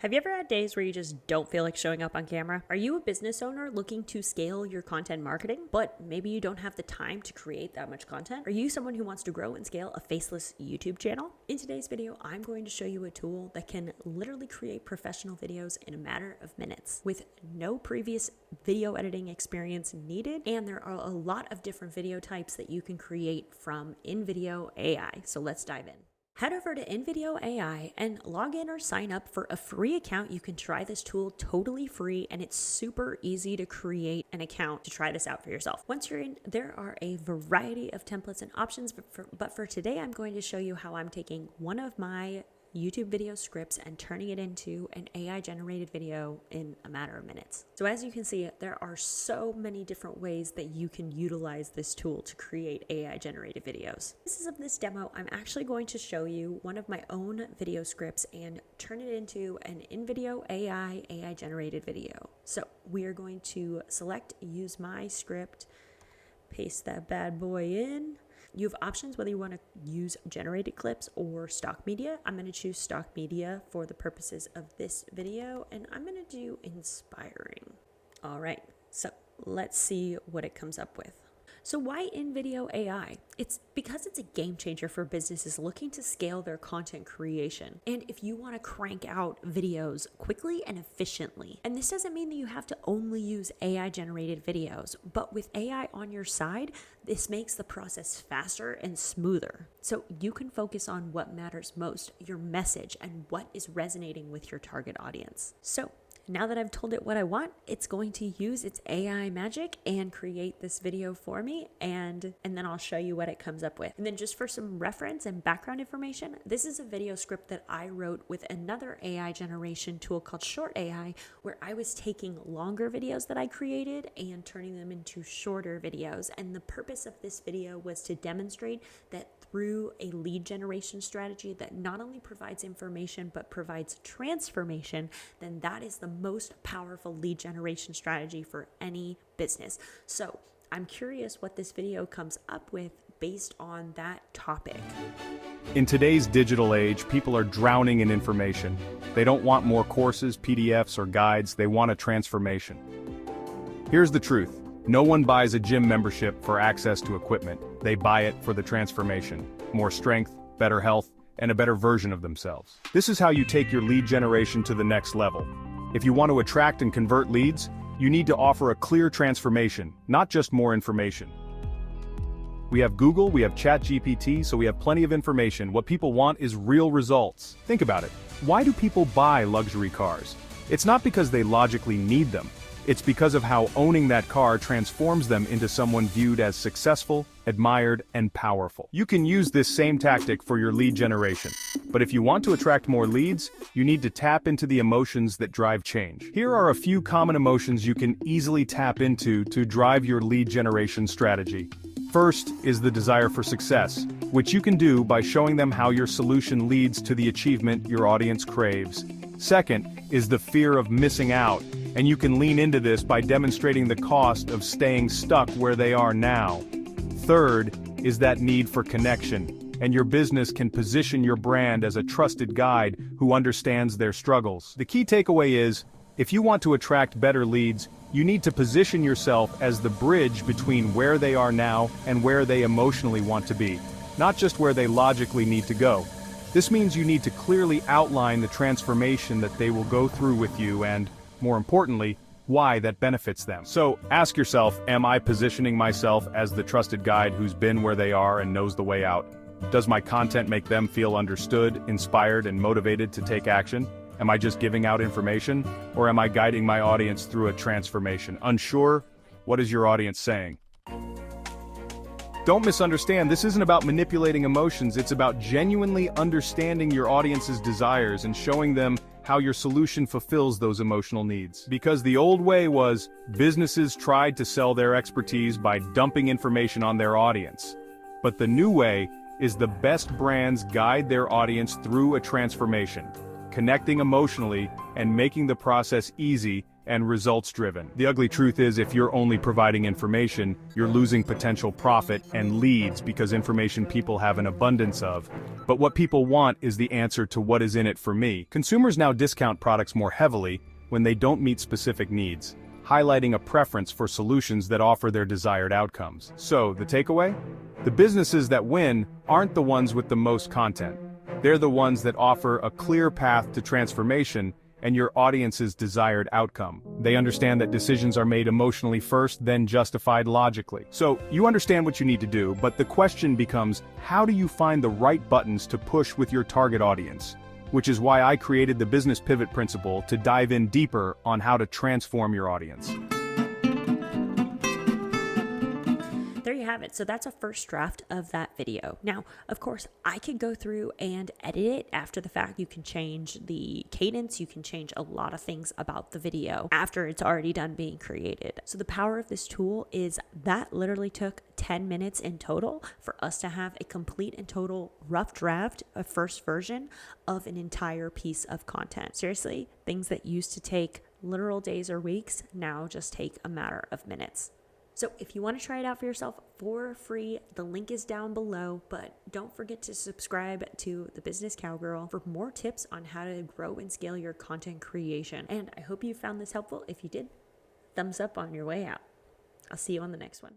Have you ever had days where you just don't feel like showing up on camera? Are you a business owner looking to scale your content marketing, but maybe you don't have the time to create that much content? Are you someone who wants to grow and scale a faceless YouTube channel? In today's video, I'm going to show you a tool that can literally create professional videos in a matter of minutes with no previous video editing experience needed. And there are a lot of different video types that you can create from Invideo AI. So let's dive in. Head over to Invideo AI and log in or sign up for a free account. You can try this tool totally free, and it's super easy to create an account to try this out for yourself. Once you're in, there are a variety of templates and options, but for today, I'm going to show you how I'm taking one of my YouTube video scripts and turning it into an AI generated video in a matter of minutes. So as you can see, there are so many different ways that you can utilize this tool to create AI generated videos. This is of this demo, I'm actually going to show you one of my own video scripts and turn it into an Invideo AI generated video. So we are going to select use my script, paste that bad boy in. You have options whether you want to use generated clips or stock media. I'm going to choose stock media for the purposes of this video, and I'm going to do inspiring. All right, so let's see what it comes up with. So why Invideo AI? It's because it's a game changer for businesses looking to scale their content creation. And if you want to crank out videos quickly and efficiently. And this doesn't mean that you have to only use AI generated videos, but with AI on your side, this makes the process faster and smoother. So you can focus on what matters most, your message, and what is resonating with your target audience. So now that I've told it what I want, it's going to use its AI magic and create this video for me, and then I'll show you what it comes up with. And then just for some reference and background information, this is a video script that I wrote with another AI generation tool called Short AI, where I was taking longer videos that I created and turning them into shorter videos. And the purpose of this video was to demonstrate that through a lead generation strategy that not only provides information but provides transformation, then that is the most powerful lead generation strategy for any business. So I'm curious what this video comes up with based on that topic. In today's digital age, people are drowning in information. They don't want more courses, PDFs, or guides. They want a transformation. Here's the truth. No one buys a gym membership for access to equipment. They buy it for the transformation. More strength, better health, and a better version of themselves. This is how you take your lead generation to the next level. If you want to attract and convert leads, you need to offer a clear transformation, not just more information. We have Google, we have ChatGPT, so we have plenty of information. What people want is real results. Think about it. Why do people buy luxury cars? It's not because they logically need them. It's because of how owning that car transforms them into someone viewed as successful, admired, and powerful. You can use this same tactic for your lead generation. But if you want to attract more leads, you need to tap into the emotions that drive change. Here are a few common emotions you can easily tap into to drive your lead generation strategy. First is the desire for success, which you can do by showing them how your solution leads to the achievement your audience craves. Second is the fear of missing out, and you can lean into this by demonstrating the cost of staying stuck where they are now. Third is that need for connection, and your business can position your brand as a trusted guide who understands their struggles. The key takeaway is, if you want to attract better leads, you need to position yourself as the bridge between where they are now and where they emotionally want to be, not just where they logically need to go. This means you need to clearly outline the transformation that they will go through with you and, more importantly, why that benefits them. So ask yourself, am I positioning myself as the trusted guide who's been where they are and knows the way out? Does my content make them feel understood, inspired, and motivated to take action? Am I just giving out information, or am I guiding my audience through a transformation? Unsure? What is your audience saying? Don't misunderstand, this isn't about manipulating emotions, it's about genuinely understanding your audience's desires and showing them how your solution fulfills those emotional needs. Because the old way was, businesses tried to sell their expertise by dumping information on their audience. But the new way is the best brands guide their audience through a transformation, connecting emotionally and making the process easy and results-driven. The ugly truth is, if you're only providing information, you're losing potential profit and leads because information people have an abundance of. But what people want is the answer to what is in it for me. Consumers now discount products more heavily when they don't meet specific needs, highlighting a preference for solutions that offer their desired outcomes. So, the takeaway? The businesses that win aren't the ones with the most content. They're the ones that offer a clear path to transformation and your audience's desired outcome. They understand that decisions are made emotionally first, then justified logically. So, you understand what you need to do, but the question becomes, how do you find the right buttons to push with your target audience? Which is why I created the Business Pivot Principle to dive in deeper on how to transform your audience. There you have it. So that's a first draft of that video. Now, of course, I could go through and edit it after the fact. You can change the cadence. You can change a lot of things about the video after it's already done being created. So the power of this tool is that literally took 10 minutes in total for us to have a complete and total rough draft, a first version of an entire piece of content. Seriously, things that used to take literal days or weeks now just take a matter of minutes. So if you want to try it out for yourself for free, the link is down below, but don't forget to subscribe to The Business Cowgirl for more tips on how to grow and scale your content creation. And I hope you found this helpful. If you did, thumbs up on your way out. I'll see you on the next one.